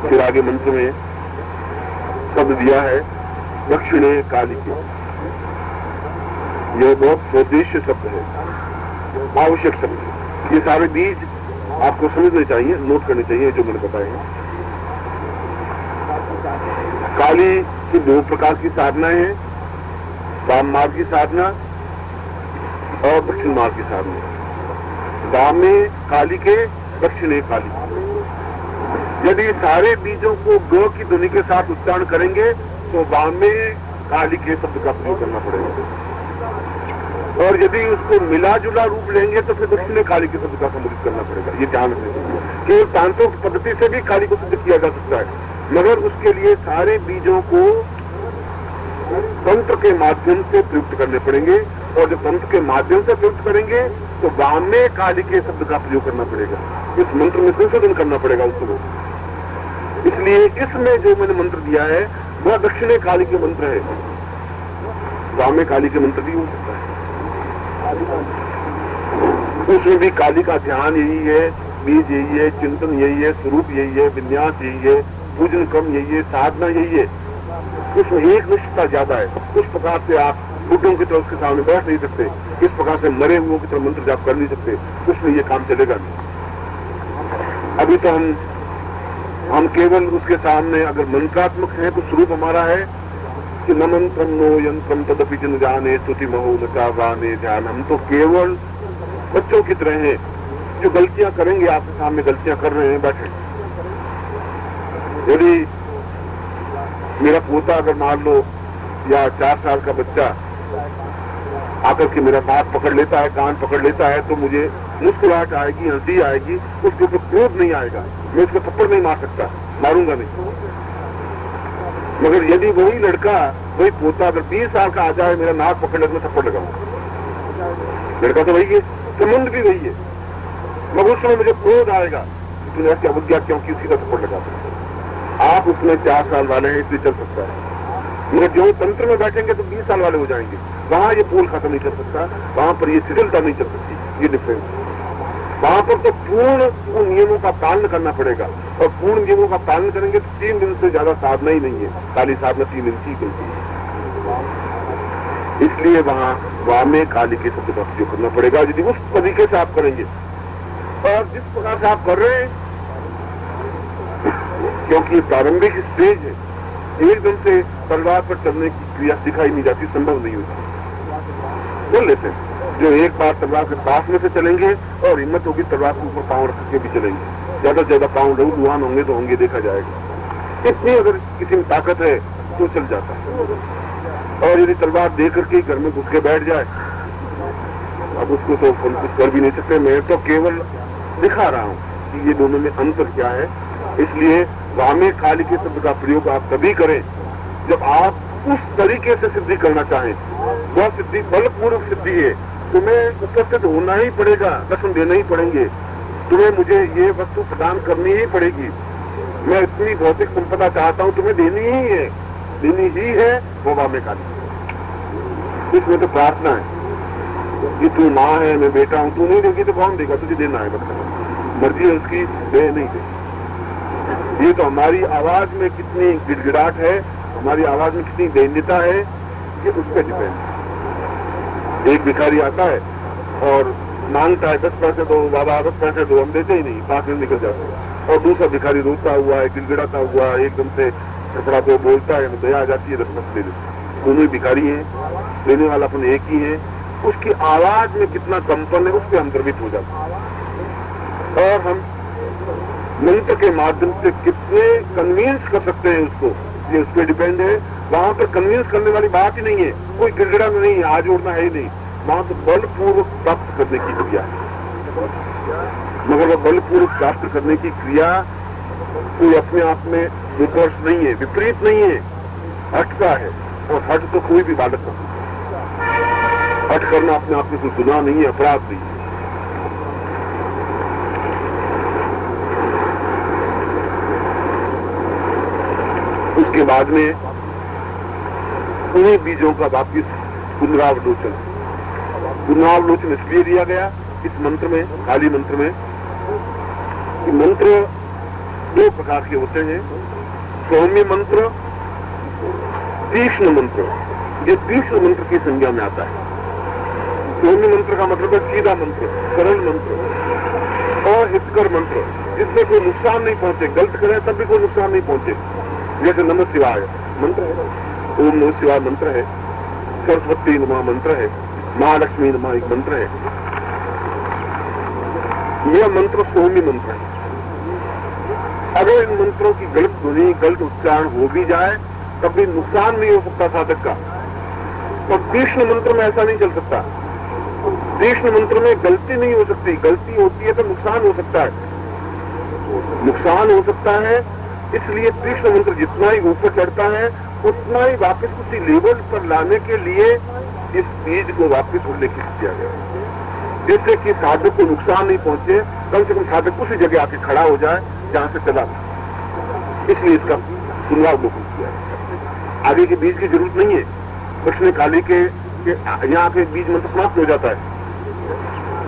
फिर आगे मंत्र में शब्द दिया है दक्षिणे काली के। यह बहुत स्वदेश्य शब्द है, आवश्यक शब्द है। ये सारे बीज आपको समझने चाहिए, नोट करने चाहिए जो मैंने बताए हैं। काली की दो प्रकार की साधनाएं हैं, वाम मार्ग की साधना और दक्षिण मार्ग की साधना। वाम में काली के, दक्षिणे काली। यदि सारे बीजों को ग की ध्वनि के साथ उच्चारण करेंगे तो वाम में काली के शब्द का प्रयोग करना पड़ेगा, और यदि उसको मिला जुला रूप लेंगे तो फिर दक्षिणे काली के शब्द का सम्मिलित करना पड़ेगा। ये ध्यान रखना चाहिए। केवल तांत्रिक पद्धति से भी काली को सिद्ध किया जा सकता है, मगर उसके लिए सारे बीजों को तंत्र के माध्यम से प्रयुक्त करने पड़ेंगे, और जब तंत्र के माध्यम से प्रयुक्त करेंगे तो वाम में काली के शब्द का प्रयोग करना पड़ेगा। इस मंत्र में संशोधन करना पड़ेगा उसको। इसलिए इसमें जो मैंने मंत्र दिया है वह दक्षिणे काली के मंत्र है, वाम में काली के मंत्र भी हो सकता है। उसमें भी काली का ध्यान यही है, बीज यही है, चिंतन यही है, स्वरूप यही है, विन्यास यही है, पूजन क्रम यही है, साधना यही है। उसमें एक निष्ठता ज्यादा है। उस प्रकार से आप बुद्धों की तरह उसके सामने बैठ नहीं सकते, इस प्रकार से मरे हुओं की तरह मंत्र जाप कर नहीं सकते, उसमें ये काम चलेगा नहीं। अभी तो हम केवल उसके सामने अगर मंत्रात्मक है तो स्वरूप हमारा है कि न मंत्रम नो यंत्रम तदपि जन जाने स्तुति महो न चावाने ध्यान। हम तो केवल बच्चों की तरह हैं जो गलतियां करेंगे, आपके सामने गलतियां कर रहे हैं बैठे। यदि मेरा पोता अगर मान लो या 4 साल का बच्चा आकर के मेरा हाथ पकड़ लेता है, कान पकड़ लेता है, तो मुझे मुस्कुराहट आएगी, हंसी आएगी, उसके ऊपर क्रोध नहीं आएगा। मैं उसको थप्पड़ नहीं मार सकता, मारूंगा नहीं। मगर यदि वही लड़का, वही पोता अगर 20 साल का आ जाए, मेरा नाक पकड़ ले, मैं थप्पड़ लगाऊंगा। लड़का तो वही है, संबंध भी वही है, मगर उस समय मुझे क्रोध आएगा, तूने ऐसी अवज्ञा क्यों की, उसी का थप्पड़ लगा सकते। आप उसमें 4 साल वाले हैं इसलिए चल सकता है, मगर जो तंत्र में बैठेंगे तो 20 साल वाले हो जाएंगे। वहां ये पोल खत्म नहीं कर सकता, वहां पर ये शिथिलता नहीं चल सकती। ये डिफरेंस, वहां पर तो पूर्ण उन नियमों का पालन करना पड़ेगा, और पूर्ण नियमों का पालन करेंगे तो 3 दिन से ज्यादा साधना ही नहीं है। काली साधना 3 दिन की गलती है, इसलिए वहां वाम में काली के शब्द का प्रयोग करना पड़ेगा। यदि उस तरीके से आप करेंगे, और जिस प्रकार से आप कर रहे हैं, क्योंकि प्रारंभिक स्टेज है, एकदम से तलवार पर चलने की क्रिया दिखाई नहीं जाती, संभव नहीं होती। बोल लेते हैं जो एक बार तलवार के पास में से चलेंगे और हिम्मत होगी तलवार के ऊपर पांव रख के भी चलेंगे, ज्यादा से ज्यादा पांव लहू होंगे तो होंगे, देखा जाएगा। इतनी अगर किसी में ताकत है तो चल जाता है। और यदि तलवार दे करके घर में घुस के बैठ जाए, अब उसको तो कुछ कर भी नहीं सकते। मैं तो केवल दिखा रहा हूँ कि ये दोनों में अंतर क्या है। इसलिए वामे काली के शब्द का प्रयोग आप तभी करें जब आप उस तरीके से सिद्धि करना चाहें। वह सिद्धि बलपूर्वक सिद्धि है, तुम्हें उपस्थित होना ही पड़ेगा, दर्शन देना ही पड़ेंगे, तुम्हें मुझे ये वस्तु प्रदान करनी ही पड़ेगी। मैं इतनी भौतिक संपदा चाहता हूँ, तुम्हें देनी ही है, वो वामे काली। इसमें तो प्रार्थना है कि तू माँ है, मैं बेटा हूँ, तू नहीं देगी तो कौन देगा, तुझे देना है, मतलब मर्जी है उसकी, दे नहीं दे। ये तो हमारी आवाज में कितनी गिड़गिड़ाहट है, हमारी आवाज में कितनी दैन्यता है, ये उस पर डिपेंड है। एक भिखारी आता है और मांगता है 10 पैसे दो बाबा, 10 पैसे दो, हम देते ही नहीं, 5 दिन निकल जाते हैं। और दूसरा भिखारी रोता हुआ है, गिड़गिड़ाता हुआ एकदम से थोड़ा तो बोलता है, दया आ जाती है, 10 पैसे दे देते। दोनों ही भिखारी है, देने वाला अपन एक ही है। उसकी आवाज में कितना कंपन है, उस पर हम गर्वित हो जाते हैं। और हम मंत्र के माध्यम से कितने कन्विंस कर सकते हैं उसको, ये उस पर डिपेंड है। वहां पर कन्विंस करने वाली बात ही नहीं है, कोई गिड़गिड़ा नहीं है, आज जोड़ना है ही नहीं। वहां तो बलपूर्वक प्राप्त करने की क्रिया है, मगर वह बलपूर्वक प्राप्त करने की क्रिया कोई अपने आप में विपर्स नहीं है, विपरीत नहीं है, हट का है। और हट तो कोई भी बालक कर सकता है। हट करना अपने आप में कोई गुनाह नहीं है, अपराध नहीं है। उसके बाद में उन्हीं बीजों का वापिस पुनरावलोचन इसलिए दिया गया इस मंत्र में, काली मंत्र में, कि मंत्र दो प्रकार के होते हैं, सौम्य मंत्र, तीक्ष्ण मंत्र। ये तीक्ष्ण मंत्र की संज्ञा में आता है। सौम्य मंत्र का मतलब है सीधा मंत्र, सरल मंत्र और हितकर मंत्र, जिससे कोई नुकसान नहीं पहुंचे, गलत करे तब भी कोई नुकसान नहीं पहुंचे। जैसे नमः शिवाय मंत्र है, ओम नमः शिवाय मंत्र है, सरस्वती नमः मंत्र है, महालक्ष्मी नमः एक मंत्र है। यह मंत्र सौम्य मंत्र है। अगर इन मंत्रों की गलत ध्वनि, गलत उच्चारण हो भी जाए तब भी नुकसान नहीं हो सकता साधक का। और तीक्ष्ण मंत्र में ऐसा नहीं चल सकता। तीक्ष्ण मंत्र में गलती नहीं हो सकती, गलती होती है तो नुकसान हो सकता है, नुकसान हो सकता है। इसलिए तीक्ष्ण मंत्र जितना ही ऊपर चढ़ता है उतना ही वापस उसी लेवल पर लाने के लिए इस बीज को वापस उल्लेखित किया गया, जिससे कि साधक को नुकसान नहीं पहुंचे, कम से कम साधक उसी जगह आके खड़ा हो जाए जहां से चला। इसलिए इसका पुनरावलोकन किया है। आगे के बीज की जरूरत नहीं है। कृष्ण काली के यहाँ के बीज मंत्र समाप्त हो जाता है।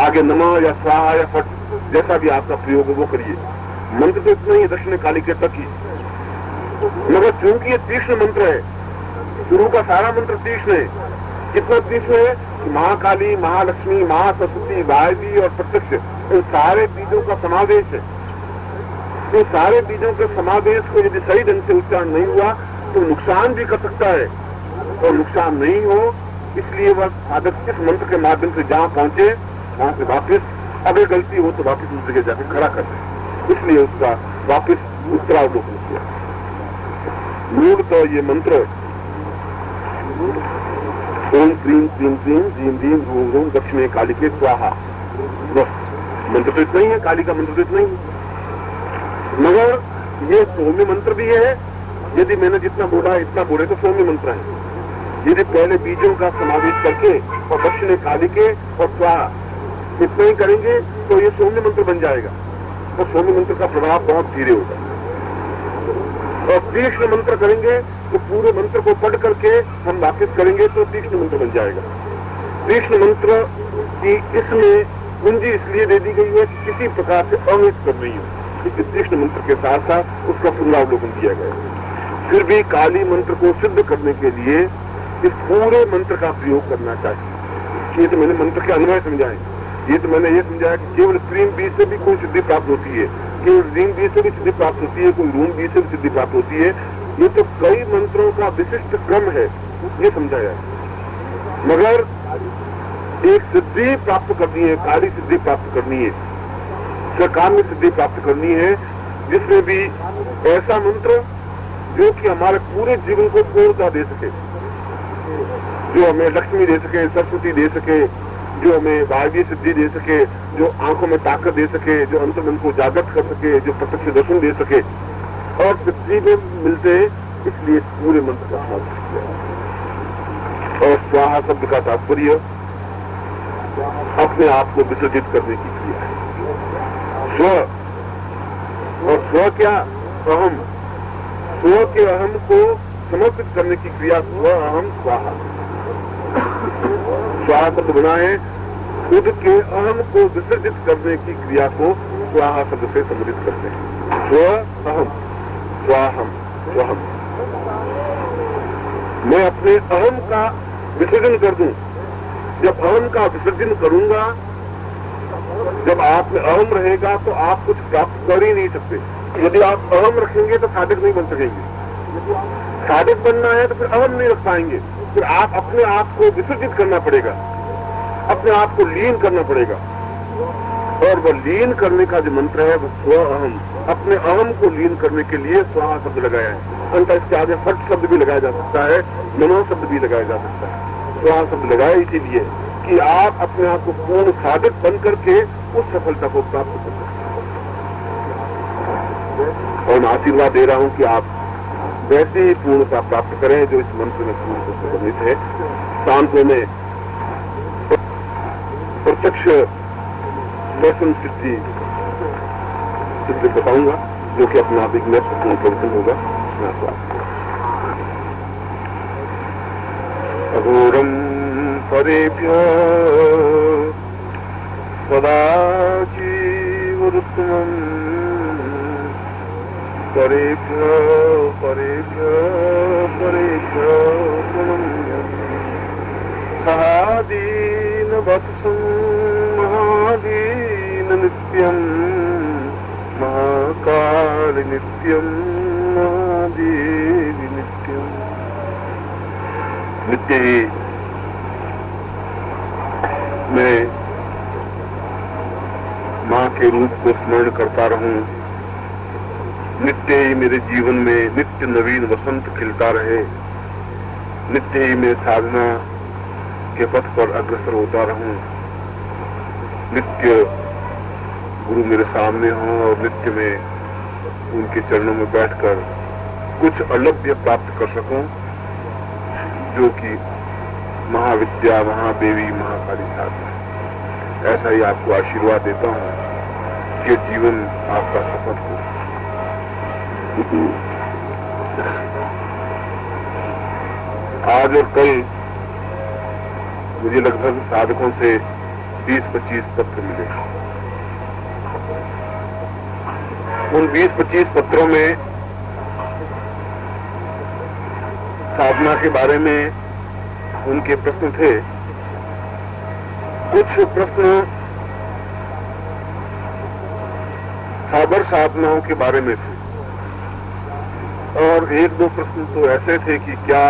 आगे नमः या स्वाहा या फट जैसा भी आपका प्रयोग है वो करिए। मंत्र तो इतना ही दक्षिण काली के तक ही, मगर क्योंकि ये तीक्ष्ण मंत्र है, शुरू का सारा मंत्र तीक्ष्ण है। कितना तीक्ष्ण है? महाकाली, महालक्ष्मी, महासरस्वती, वायवी और प्रत्यक्ष, इन सारे बीजों का समावेश है। तो सारे बीजों के समावेश को यदि सही ढंग से उच्चारण नहीं हुआ तो नुकसान भी कर सकता है, और नुकसान नहीं हो इसलिए वह साधक इस मंत्र के माध्यम से जहां पहुंचे वहां से वापिस, अगर गलती हो तो वापिस उस जगह जाकर खड़ा कर दे। इसलिए उसका वापिस उत्तरावलोकन किया। मूल तो ये मंत्र ओम क्रीम क्रीम क्रीम जीम जीम रूम रूम दक्षिणे काली के स्वाहा, बस मंत्र तो इतना ही है। काली का मंत्र तो इतना ही है, मगर ये सौम्य मंत्र भी है। यदि मैंने जितना बोला इतना बोले तो सौम्य मंत्र है। यदि पहले बीजों का समावेश करके और दक्षिणे काली के और स्वाहा इतना ही करेंगे तो ये सौम्य मंत्र बन जाएगा। और सौम्य मंत्र का प्रभाव बहुत धीरे होगा। और तीक्ष्ण मंत्र करेंगे तो पूरे मंत्र को पढ़ करके हम वापिस करेंगे तो तीक्ष्ण मंत्र बन जाएगा। तीक्ष्ण मंत्र की इसमें कुंजी इसलिए दे दी गई है कि किसी प्रकार से अहित कर नहीं हो। इस तीक्ष्ण मंत्र के साथ साथ उसका पुनरावलोकन किया गया। फिर भी काली मंत्र को सिद्ध करने के लिए इस पूरे मंत्र का प्रयोग करना चाहिए। ये तो मैंने मंत्र के अन्वय समझाए। ये तो मैंने ये समझाया कि केवल क्रीम बीज से भी कोई सिद्धि प्राप्त होती है, केवल रीम बीज से भी सिद्धि प्राप्त होती है, कोई रूम बीज से भी सिद्धि प्राप्त होती है। ये तो कई मंत्रों का विशिष्ट क्रम है, ये समझाया। मगर एक सिद्धि प्राप्त करनी है, काली सिद्धि प्राप्त करनी है, सकाम्य सिद्धि प्राप्त करनी है, जिसमें भी ऐसा मंत्र जो कि हमारे पूरे जीवन को पूर्णता दे सके, जो हमें लक्ष्मी दे सके, सरस्वती दे सके, जो हमें वायवीय सिद्धि दे सके, जो आंखों में ताकत दे सके, जो अंतर्मन को जागृत कर सके, जो प्रत्यक्ष दर्शन दे सके, और सिद्धि में मिलते हैं। इसलिए पूरे मंत्र का समावेश किया। और स्वाहा शब्द का तात्पर्य अपने आप को विसर्जित करने की क्रिया है। स्व, और स्व क्या? अहम। स्व के अहम को समर्पित करने की क्रिया स्व अहम स्वाहा। स्वाहा शब्द बना है खुद के अहम को विसर्जित करने की क्रिया को स्वाहा शब्द से सम्मिलित करते हैं। स्व अहम, स्वाहम, स्वहम। मैं अपने अहम का विसर्जन कर दूं। जब अहम का विसर्जन करूंगा, जब आप में अहम रहेगा तो आप कुछ प्राप्त कर ही नहीं सकते। यदि आप अहम रखेंगे तो साधक नहीं बन सकेंगे। साधक बनना है तो फिर अहम नहीं रख पाएंगे। फिर आप अपने आप को विसर्जित करना पड़ेगा, अपने आप को लीन करना पड़ेगा। और वह लीन करने का जो मंत्र है वह स्व अहम, अपने अहम को लीन करने के लिए स्वाहा शब्द लगाया है। अंत इसके आगे फट शब्द भी लगाया जा सकता है, नमो शब्द भी लगाया जा सकता है। स्वाहा शब्द लगाया इसीलिए कि आप अपने आप को पूर्ण साधक बन करके उस सफलता को प्राप्त कर सकते। और मैं आशीर्वाद दे रहा हूं कि आप वैसे ही पूर्णता प्राप्त करें जो इस मंत्र में पूर्ण से वर्णित है। शांतों में प्रत्यक्ष दर्शन सिद्धि बताऊंगा, जो कि अपना आप एक महत्वपूर्ण प्रवचन होगा। अघोरम परेभ्य सदा जीवोत्तमम् परेभ्यो परेभ्यो परेभ्यो प्रणम्यम् सहादीन वत्सं महादीन नित्यं महाकाल नित्यं महादेवी नित्यं। नित्य ही मैं माँ के रूप को स्मरण करता रहूं, नित्य ही मेरे जीवन में नित्य नवीन वसंत खिलता रहे, नित्य ही मैं साधना के पथ पर अग्रसर होता रहूं, नित्य गुरु मेरे सामने हो और नित्य में उनके चरणों में बैठकर कुछ अलभ्य प्राप्त कर सकूं, जो कि महाविद्या, महादेवी, महाकाली साधना। ऐसा ही आपको आशीर्वाद देता हूं कि जीवन आपका सफल हो। आज और कल मुझे लगभग साधकों से 20-25 पत्र मिले। उन 20-25 पत्रों में साधना के बारे में उनके प्रश्न थे। कुछ प्रश्न साबर साधनाओं के बारे में थे और 1-2 प्रश्न तो ऐसे थे कि क्या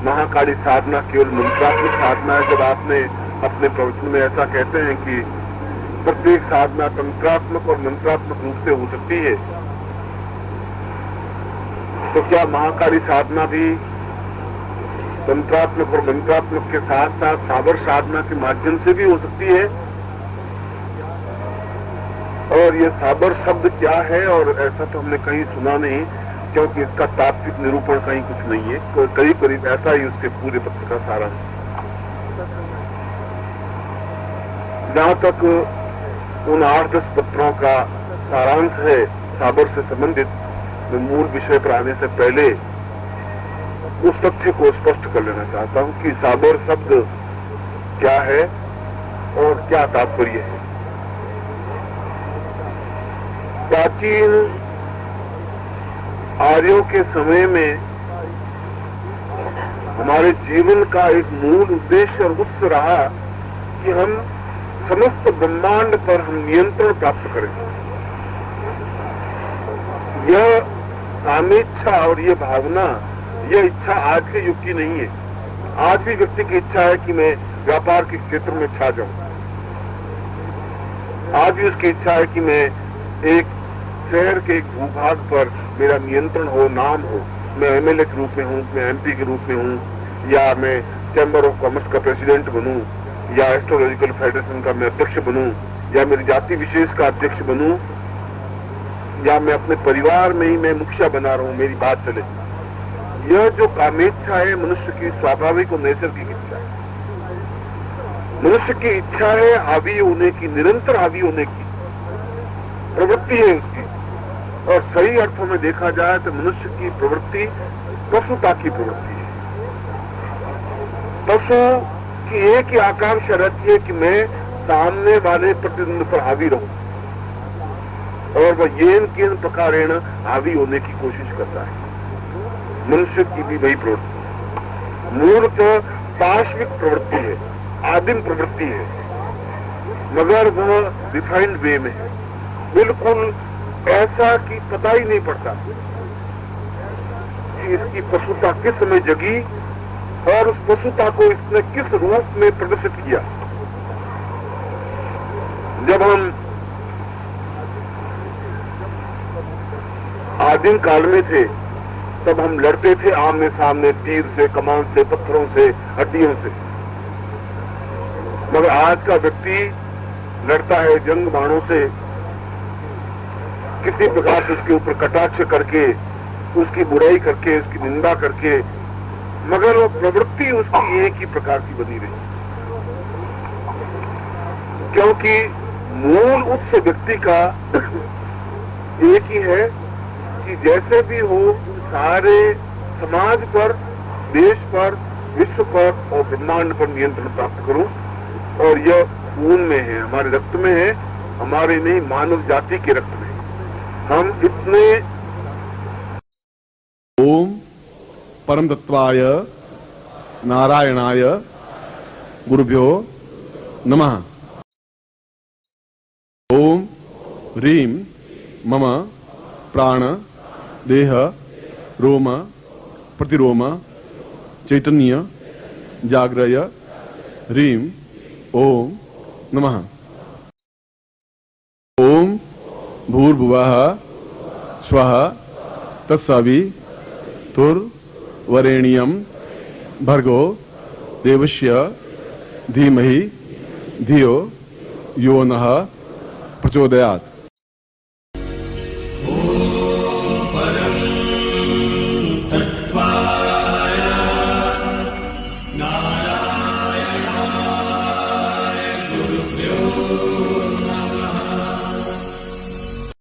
महाकाली साधना केवल मंत्रात्मक साधना है। जब आपने अपने प्रवचन में ऐसा कहते हैं कि प्रत्येक साधना तंत्रात्मक और मंत्रात्मक रूप से हो सकती है, तो क्या महाकाली साधना भी तंत्रात्मक और मंत्रात्मक के साथ साथ साबर साधना के माध्यम से भी हो सकती है? और ये साबर शब्द क्या है, और ऐसा तो हमने कहीं सुना नहीं, क्योंकि इसका तात्विक निरूपण कहीं कुछ नहीं है। करीब करीब ऐसा ही उसके पूरे पत्र का सारा। जहां तक उन 8-10 पत्रों का सारांश है साबर से संबंधित, मैं मूल विषय पर आने से पहले उस तथ्य को स्पष्ट कर लेना चाहता हूं कि साबर शब्द क्या है और क्या तात्पर्य है। प्राचीन आर्यों के समय में हमारे जीवन का एक मूल उद्देश्य और उत्स रहा कि हम समस्त ब्रह्मांड पर हम नियंत्रण प्राप्त करें। यह कामेच्छा और यह भावना, यह इच्छा आज के युग की नहीं है। आज भी व्यक्ति की इच्छा है कि मैं व्यापार के क्षेत्र में छा जाऊं। आज भी उसकी इच्छा है कि मैं एक शहर के एक भूभाग पर मेरा नियंत्रण हो, नाम हो। मैं एमएलए के रूप में हूं, मैं एमपी के रूप में हूं, या मैं चैम्बर ऑफ कॉमर्स का प्रेसिडेंट बनूं, या एस्ट्रोलॉजिकल फेडरेशन का मैं अध्यक्ष बनूं, या मेरी जाति विशेष का अध्यक्ष बनूं, या मैं अपने परिवार में ही मैं मुखिया बना रहा हूं, मेरी बात चले। यह जो कामेच्छा है मनुष्य की स्वाभाविक और नैसर्गिक इच्छा है। मनुष्य की इच्छा है हावी होने की, निरंतर हावी होने की प्रवृत्ति है उसकी। और सही अर्थों में देखा जाए तो मनुष्य की प्रवृत्ति पशुता की प्रवृत्ति है। पशु की एक ही आकांक्षा रहती है कि मैं सामने वाले प्रतिद्वंद पर हावी रहूं, और वह येन केन प्रकारेण हावी होने की कोशिश करता है। मनुष्य की भी वही प्रवृत्ति मूलतः पार्श्विक प्रवृत्ति है, आदिम प्रवृत्ति है, मगर वह रिफाइंड वे में है। बिल्कुल ऐसा कि पता ही नहीं पड़ता कि इसकी पशुता किस समय जगी और उस पशुता को इसने किस रूप में प्रदर्शित किया। जब हम आदिम काल में थे तब हम लड़ते थे आमने सामने, तीर से, कमान से, पत्थरों से, हड्डियों से। मगर आज का व्यक्ति लड़ता है जंग बाणों से, किसी प्रकार से उसके ऊपर कटाक्ष करके, उसकी बुराई करके, उसकी निंदा करके, मगर वो प्रवृत्ति उसकी एक ही प्रकार की बनी रही, क्योंकि मूल उत्स व्यक्ति का एक ही है कि जैसे भी हो सारे समाज पर, देश पर, विश्व पर और ब्रह्मांड पर नियंत्रण प्राप्त करूं। और यह खून में है, हमारे रक्त में है, हमारे नहीं मानव जाति के रक्त में। हम इतने ओम परम तत्वाय नारायणाय गुरुभ्यो नमः। ओम ह्रीं मम प्राण देह रोम प्रतिरोम चैतन्य जाग्रय ह्रीं ओम नमः। ओम भूर्भुवः स्वः तत्सवितुर्वरेण्यं भर्गो देवस्य धीमहि धियो यो नः प्रचोदयात्।